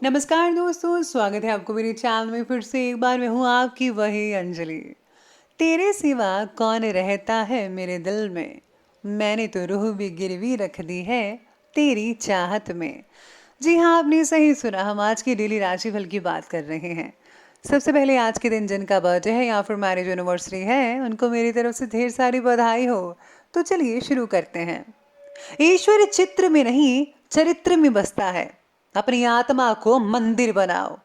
नमस्कार दोस्तों, स्वागत है आपको मेरे चैनल में। फिर से एक बार मैं हूँ आपकी वही अंजलि। तेरे सिवा कौन रहता है मेरे दिल में, मैंने तो रूह भी गिरवी रख दी है तेरी चाहत में। जी हाँ, आपने सही सुना। हम आज की डेली राशिफल की बात कर रहे हैं। सबसे पहले आज के दिन जिनका बर्थडे है या फिर मैरिज एनिवर्सरी है, उनको मेरी तरफ से ढेर सारी बधाई हो। तो चलिए शुरू करते हैं। ईश्वर चित्र में नहीं, चरित्र में बसता है। अपनी आत्मा को मंदिर बनाओ।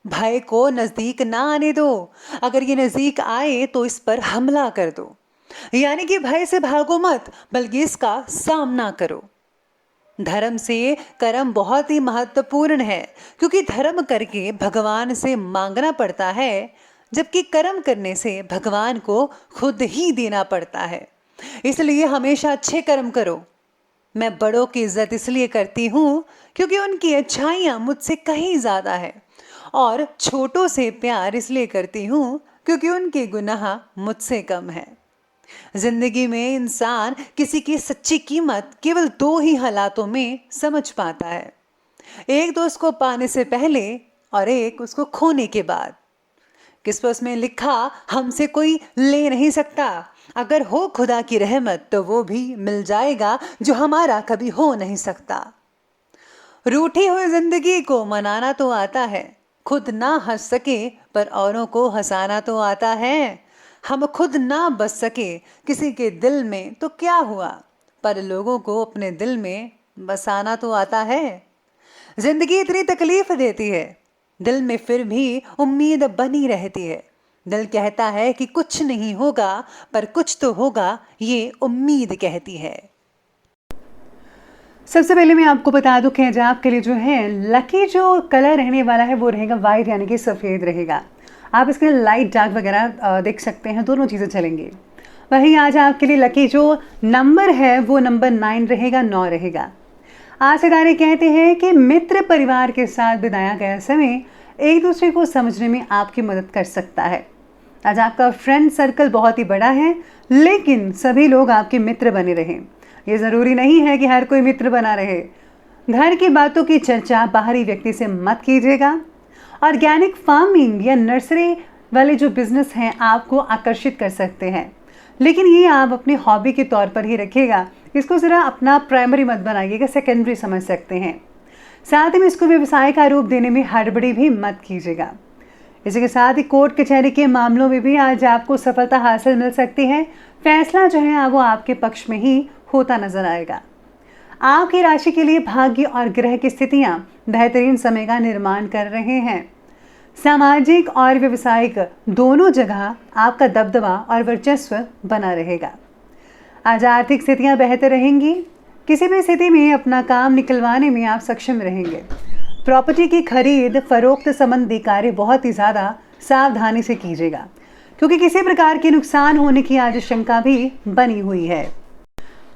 भय को नजदीक ना आने दो। अगर ये नजदीक आए तो इस पर हमला कर दो। यानी कि भय से भागो मत, बल्कि इसका सामना करो। धर्म से कर्म बहुत ही महत्वपूर्ण है, क्योंकि धर्म करके भगवान से मांगना पड़ता है, जबकि कर्म करने से भगवान को खुद ही देना पड़ता है। इसलिए हमेशा अच्छे कर्म करो। मैं बड़ों की इज्जत इसलिए करती हूँ क्योंकि उनकी अच्छाइयाँ मुझसे कहीं ज़्यादा है, और छोटों से प्यार इसलिए करती हूँ क्योंकि उनके गुनाह मुझसे कम है। जिंदगी में इंसान किसी की सच्ची कीमत केवल दो ही हालातों में समझ पाता है, एक तो उसको पाने से पहले और एक उसको खोने के बाद। किस्मत में लिखा हमसे कोई ले नहीं सकता। अगर हो खुदा की रहमत तो वो भी मिल जाएगा जो हमारा कभी हो नहीं सकता। रूठी हुई जिंदगी को मनाना तो आता है, खुद ना हंस सके पर औरों को हंसाना तो आता है। हम खुद ना बस सके किसी के दिल में तो क्या हुआ, पर लोगों को अपने दिल में बसाना तो आता है। जिंदगी इतनी तकलीफ देती है, दिल में फिर भी उम्मीद बनी रहती है। दिल कहता है कि कुछ नहीं होगा, पर कुछ तो होगा, ये उम्मीद कहती है। सबसे पहले मैं आपको बता दूं कि आज आपके लिए जो है लकी जो कलर रहने वाला है वो रहेगा वाइट, यानी कि सफ़ेद रहेगा। आप इसके लिए लाइट डार्क वगैरह देख सकते हैं, दोनों चीज़ें चलेंगी। वहीं आज आपके लिए लकी जो नंबर है वो नंबर 9 रहेगा, 9 रहेगा। आज सितारे कहते हैं कि मित्र परिवार के साथ बिताया गया समय एक दूसरे को समझने में आपकी मदद कर सकता है। आज आपका फ्रेंड सर्कल बहुत ही बड़ा है, लेकिन सभी लोग आपके मित्र बने रहें। ये ज़रूरी नहीं है कि हर कोई मित्र बना रहे। घर की बातों की चर्चा बाहरी व्यक्ति से मत कीजिएगा। ऑर्गेनिक फार्मिंग या नर्सरी वाले जो बिजनेस हैं आपको आकर्षित कर सकते हैं, लेकिन ये आप अपनी हॉबी के तौर पर ही रखिएगा। इसको ज़रा अपना प्राइमरी मत बनाइएगा, सेकेंडरी समझ सकते हैं। साथ ही में इसको व्यवसाय का रूप देने में हड़बड़ी भी मत कीजिएगा। इसी के साथ ही कोर्ट कचहरी के मामलों में भी आज आपको सफलता हासिल मिल सकती है। फैसला जो है वो आपके पक्ष में ही होता नजर आएगा। आपकी राशि के लिए भाग्य और ग्रह की स्थितियां बेहतरीन समय का निर्माण कर रहे हैं। सामाजिक और व्यवसायिक दोनों जगह आपका दबदबा और वर्चस्व बना रहेगा। आज आर्थिक स्थितियां बेहतर रहेंगी। किसी भी स्थिति में अपना काम निकलवाने में आप सक्षम रहेंगे। प्रॉपर्टी की खरीद फरोख्त संबंधी कार्य बहुत ही ज़्यादा सावधानी से कीजिएगा, क्योंकि किसी प्रकार के नुकसान होने की आज शंका भी बनी हुई है।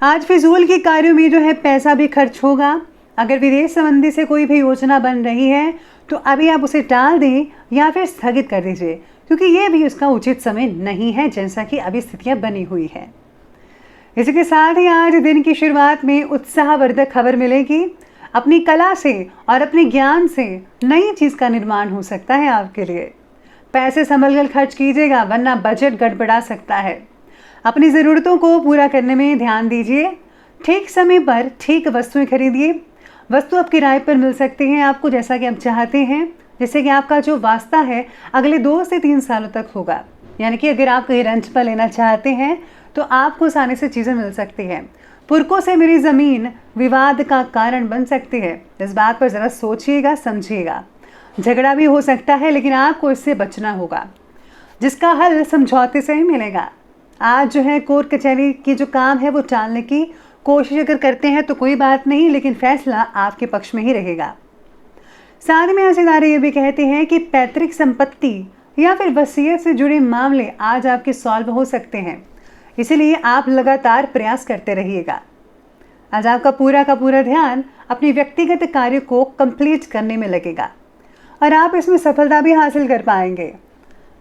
आज फिजूल के कार्यों में जो है पैसा भी खर्च होगा। अगर विदेश संबंधी से कोई भी योजना बन रही है तो अभी आप उसे टाल दें या फिर स्थगित कर दीजिए, क्योंकि ये भी उसका उचित समय नहीं है, जैसा कि अभी स्थितियाँ बनी हुई है। इसी के साथ ही आज दिन की शुरुआत में उत्साहवर्धक खबर मिलेगी। अपनी कला से और अपने ज्ञान से नई चीज़ का निर्माण हो सकता है आपके लिए। पैसे संभल कर खर्च कीजिएगा, वरना बजट गड़बड़ा सकता है। अपनी ज़रूरतों को पूरा करने में ध्यान दीजिए। ठीक समय पर ठीक वस्तुएं खरीदिए। वस्तु आपकी राय पर मिल सकती हैं आपको, जैसा कि आप चाहते हैं। जैसे कि आपका जो वास्ता है अगले 2 से 3 सालों तक होगा, यानी कि अगर आप कहीं रेंट पर लेना चाहते हैं तो आपको आसानी से चीज़ें मिल सकती हैं। पुरखों से मिली ज़मीन विवाद का कारण बन सकती है। इस बात पर ज़रा सोचिएगा, समझिएगा। झगड़ा भी हो सकता है, लेकिन आपको इससे बचना होगा, जिसका हल समझौते से ही मिलेगा। आज जो है कोर्ट कचहरी की जो काम है वो टालने की कोशिश अगर करते हैं तो कोई बात नहीं, लेकिन फैसला आपके पक्ष में ही रहेगा। साथ में सितारे ये भी कहते हैं कि पैतृक संपत्ति या फिर वसीयत से जुड़े मामले आज आपके सॉल्व हो सकते हैं, इसीलिए आप लगातार प्रयास करते रहिएगा। आज आपका पूरा का पूरा ध्यान अपनी व्यक्तिगत कार्य को कंप्लीट करने में लगेगा और आप इसमें सफलता भी हासिल कर पाएंगे।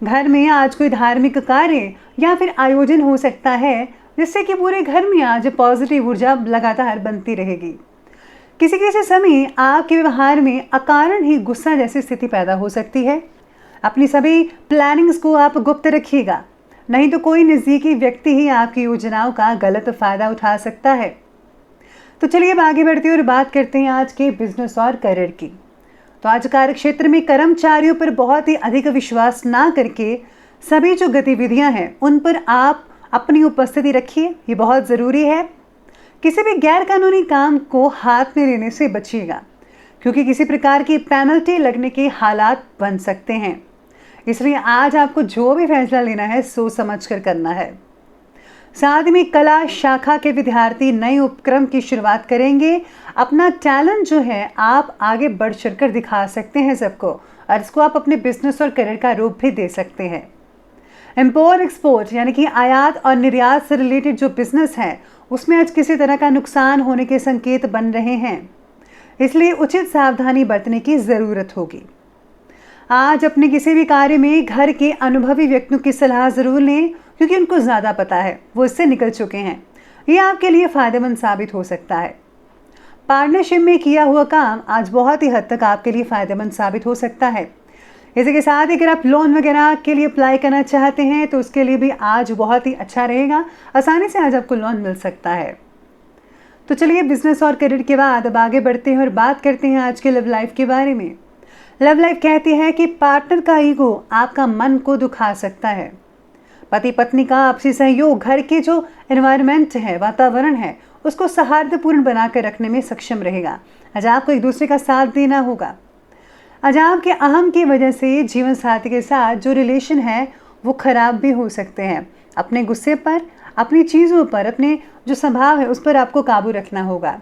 घर में आज कोई धार्मिक कार्य या फिर आयोजन हो सकता है, जिससे कि पूरे घर में आज पॉजिटिव ऊर्जा लगातार बनती रहेगी। किसी किसी समय आपके व्यवहार में अकारण ही गुस्सा जैसी स्थिति पैदा हो सकती है। अपनी सभी प्लानिंग्स को आप गुप्त रखिएगा, नहीं तो कोई नज़दीकी व्यक्ति ही आपकी योजनाओं का गलत फायदा उठा सकता है। तो चलिए अब आगे बढ़ते हैं और बात करते हैं आज के बिजनेस और करियर की। तो आज कार्य क्षेत्र में कर्मचारियों पर बहुत ही अधिक विश्वास ना करके सभी जो गतिविधियां हैं उन पर आप अपनी उपस्थिति रखिए, ये बहुत ज़रूरी है। किसी भी गैर कानूनी काम को हाथ में लेने से बचिएगा, क्योंकि किसी प्रकार की पेनल्टी लगने के हालात बन सकते हैं। इसलिए आज आपको जो भी फैसला लेना है सोच समझ कर करना है। साथ में कला शाखा के विद्यार्थी नए उपक्रम की शुरुआत करेंगे। अपना टैलेंट जो है आप आगे बढ़ चढ़कर दिखा सकते हैं सबको, और इसको आप अपने बिजनेस और करियर का रूप भी दे सकते हैं। इम्पोर्ट एक्सपोर्ट यानी कि आयात और निर्यात से रिलेटेड जो बिजनेस है उसमें आज किसी तरह का नुकसान होने के संकेत बन रहे हैं, इसलिए उचित सावधानी बरतने की ज़रूरत होगी। आज अपने किसी भी कार्य में घर के अनुभवी व्यक्तियों की सलाह ज़रूर लें, क्योंकि उनको ज़्यादा पता है, वो इससे निकल चुके हैं। ये आपके लिए फ़ायदेमंद साबित हो सकता है। पार्टनरशिप में किया हुआ काम आज बहुत ही हद तक आपके लिए फ़ायदेमंद साबित हो सकता है। इसी के साथ अगर आप लोन वगैरह के लिए अप्लाई करना चाहते हैं तो उसके लिए भी आज बहुत ही अच्छा रहेगा, आसानी से आज आपको लोन मिल सकता है। तो चलिए बिजनेस और करियर के बाद अब आगे बढ़ते हैं और बात करते हैं आज के लव लाइफ के बारे में। लव लाइफ कहती है कि पार्टनर का ईगो आपका मन को दुखा सकता है। पति पत्नी का आपसी सहयोग घर के जो एनवायरनमेंट है, वातावरण है, उसको सौहार्दपूर्ण बनाकर रखने में सक्षम रहेगा। आज आपको एक दूसरे का साथ देना होगा। आज आपके अहम की वजह से जीवन साथी के साथ जो रिलेशन है वो खराब भी हो सकते हैं। अपने गुस्से पर, अपनी चीज़ों पर, अपने जो स्वभाव है उस पर आपको काबू रखना होगा,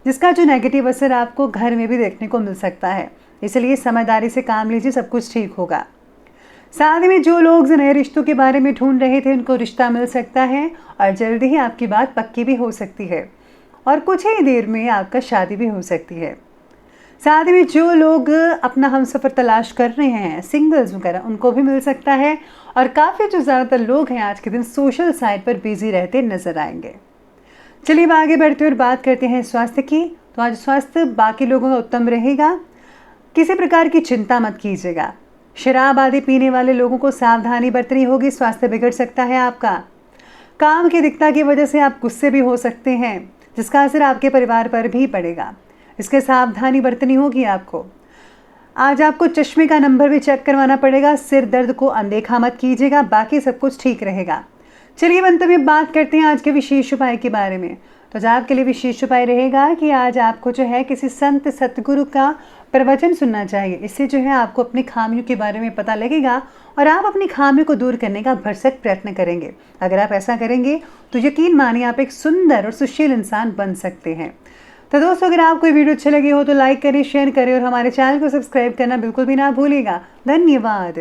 जिसका जो नेगेटिव असर आपको घर में भी देखने को मिल सकता है। इसलिए समझदारी से काम लीजिए, सब कुछ ठीक होगा। साथ में जो लोग नए रिश्तों के बारे में ढूंढ रहे थे उनको रिश्ता मिल सकता है और जल्दी ही आपकी बात पक्की भी हो सकती है और कुछ ही देर में आपका शादी भी हो सकती है। साथ में जो लोग अपना हमसफ़र तलाश कर रहे हैं, सिंगल्स वगैरह, उनको भी मिल सकता है। और काफ़ी जो ज़्यादातर लोग हैं आज के दिन सोशल साइट पर बिजी रहते नजर आएंगे। चलिए अब आगे बढ़ते और बात करते हैं स्वास्थ्य की। तो आज स्वास्थ्य बाकी लोगों का उत्तम रहेगा, किसी प्रकार की चिंता मत कीजिएगा। शराब आदि पीने वाले लोगों को सावधानी बरतनी होगी, स्वास्थ्य बिगड़ सकता है आपका। काम की अधिकता की वजह से आप गुस्से भी हो सकते हैं, जिसका असर आपके परिवार पर भी पड़ेगा। इसके सावधानी बरतनी होगी आपको। आज आपको चश्मे का नंबर भी चेक करवाना पड़ेगा। सिर दर्द को अनदेखा मत कीजिएगा, बाकी सब कुछ ठीक रहेगा। चलिए अंत में बात करते हैं आज के विशेष उपाय के बारे में। तो आज आपके लिए विशेष उपाय रहेगा कि आज आपको जो है किसी संत सतगुरु का प्रवचन सुनना चाहिए। इससे जो है आपको अपनी खामियों के बारे में पता लगेगा और आप अपनी खामियों को दूर करने का भरसक प्रयत्न करेंगे। अगर आप ऐसा करेंगे तो यकीन मानिए आप एक सुंदर और सुशील इंसान बन सकते हैं। तो दोस्तों, अगर आपको ये वीडियो अच्छी लगी हो तो लाइक करें, शेयर करें और हमारे चैनल को सब्सक्राइब करना बिल्कुल भी ना भूलिएगा। धन्यवाद।